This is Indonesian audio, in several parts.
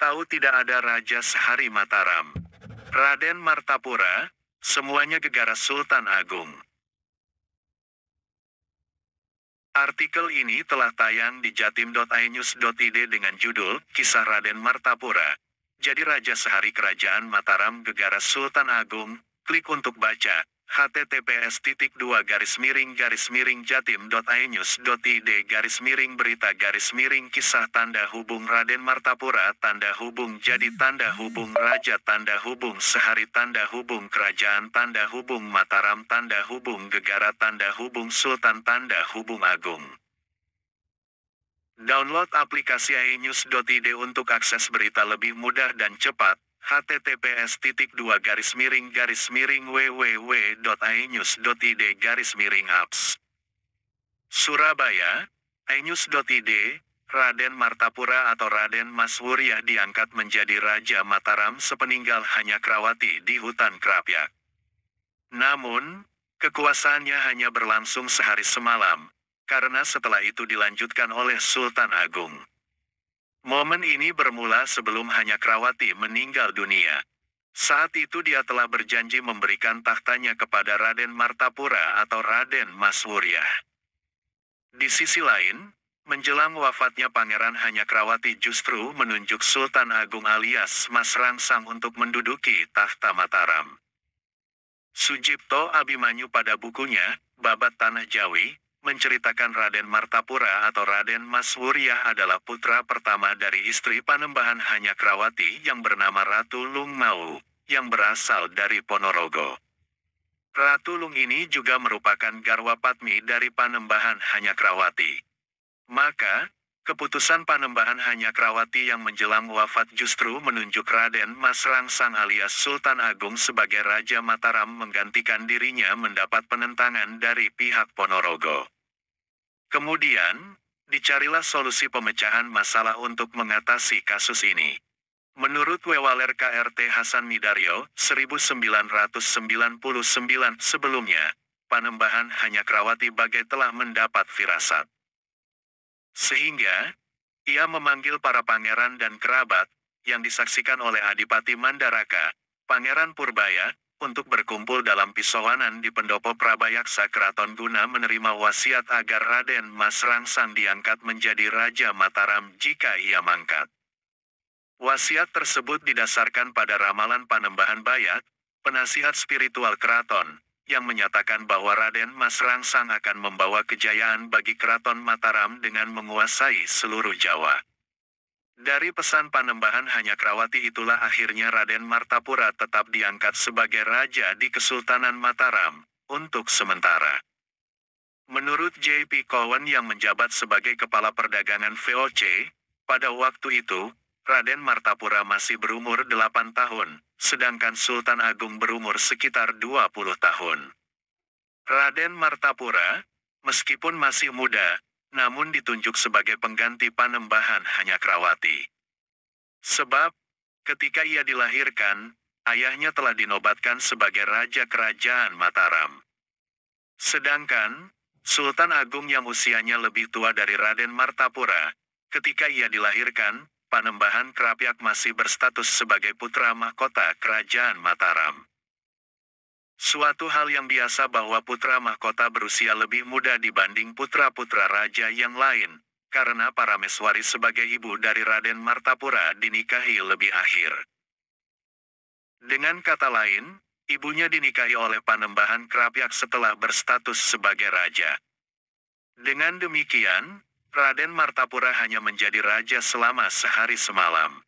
tahu tidak ada raja sehari Mataram. Raden Martapura, semuanya gegara Sultan Agung. Artikel ini telah tayang di jatim.inews.id dengan judul Kisah Raden Martapura. Jadi Raja Sehari Kerajaan Mataram Gegara Sultan Agung. Klik untuk baca. https://jatim.inews.id/berita/kisah tanda hubung Raden Martapura tanda hubung jadi tanda hubung Raja tanda hubung Sehari tanda hubung Kerajaan tanda hubung Mataram tanda hubung Gegara tanda hubung Sultan tanda hubung Agung. Download aplikasi inews.id untuk akses berita lebih mudah dan cepat. https://www.inews.id/apps. Surabaya, inews.id, Raden Martapura atau Raden Maswuryah diangkat menjadi Raja Mataram sepeninggal Hanyakrawati di hutan Krapyak. Namun, kekuasaannya hanya berlangsung sehari semalam, karena setelah itu dilanjutkan oleh Sultan Agung. Momen ini bermula sebelum Hanyakrawati meninggal dunia. Saat itu dia telah berjanji memberikan tahtanya kepada Raden Martapura atau Raden Maswuryah. Di sisi lain, menjelang wafatnya Pangeran Hanyakrawati justru menunjuk Sultan Agung alias Mas Rangsang untuk menduduki tahta Mataram. Sujipto Abimanyu pada bukunya, Babat Tanah Jawi, menceritakan Raden Martapura atau Raden Maswuryah adalah putra pertama dari istri Panembahan Hanyakrawati yang bernama Ratu Lungmau, yang berasal dari Ponorogo. Ratu Lung ini juga merupakan garwa Patmi dari Panembahan Hanyakrawati. Maka, keputusan Panembahan Hanyakrawati yang menjelang wafat justru menunjuk Raden Mas Rangsang alias Sultan Agung sebagai Raja Mataram menggantikan dirinya mendapat penentangan dari pihak Ponorogo. Kemudian, dicarilah solusi pemecahan masalah untuk mengatasi kasus ini. Menurut Wewaler KRT Hasan Midaryo, 1999 sebelumnya, Panembahan Hanyakrawati bagai telah mendapat firasat. Sehingga, ia memanggil para pangeran dan kerabat, yang disaksikan oleh Adipati Mandaraka, Pangeran Purbaya, untuk berkumpul dalam pisauanan di pendopo Prabayaksa Keraton guna menerima wasiat agar Raden Mas Rangsang diangkat menjadi Raja Mataram jika ia mangkat. Wasiat tersebut didasarkan pada ramalan Panembahan Bayat, penasihat spiritual keraton, yang menyatakan bahwa Raden Mas Rangsang akan membawa kejayaan bagi Keraton Mataram dengan menguasai seluruh Jawa. Dari pesan Panembahan Hanyakrawati itulah akhirnya Raden Martapura tetap diangkat sebagai Raja di Kesultanan Mataram, untuk sementara. Menurut J.P. Cowan yang menjabat sebagai Kepala Perdagangan VOC, pada waktu itu, Raden Martapura masih berumur 8 tahun, sedangkan Sultan Agung berumur sekitar 20 tahun. Raden Martapura, meskipun masih muda, namun ditunjuk sebagai pengganti Panembahan Hanyakrawati. Sebab, ketika ia dilahirkan, ayahnya telah dinobatkan sebagai Raja Kerajaan Mataram. Sedangkan, Sultan Agung yang usianya lebih tua dari Raden Martapura, ketika ia dilahirkan, Panembahan Krapyak masih berstatus sebagai putra mahkota Kerajaan Mataram. Suatu hal yang biasa bahwa putra mahkota berusia lebih muda dibanding putra-putra raja yang lain, karena Parameswari sebagai ibu dari Raden Martapura dinikahi lebih akhir. Dengan kata lain, ibunya dinikahi oleh Panembahan Krapyak setelah berstatus sebagai raja. Dengan demikian, Raden Martapura hanya menjadi raja selama sehari semalam.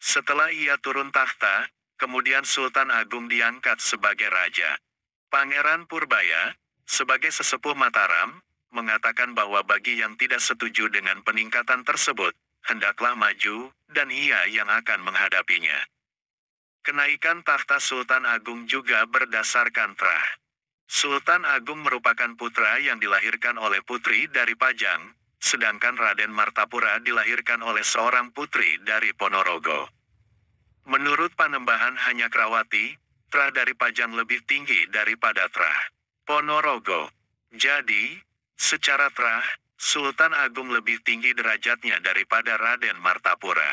Setelah ia turun tahta, kemudian Sultan Agung diangkat sebagai raja. Pangeran Purbaya, sebagai sesepuh Mataram, mengatakan bahwa bagi yang tidak setuju dengan peningkatan tersebut, hendaklah maju, dan ia yang akan menghadapinya. Kenaikan tahta Sultan Agung juga berdasarkan trah. Sultan Agung merupakan putra yang dilahirkan oleh putri dari Pajang, sedangkan Raden Martapura dilahirkan oleh seorang putri dari Ponorogo. Menurut Panembahan Hanyakrawati, trah dari Pajang lebih tinggi daripada trah Ponorogo. Jadi, secara trah, Sultan Agung lebih tinggi derajatnya daripada Raden Martapura.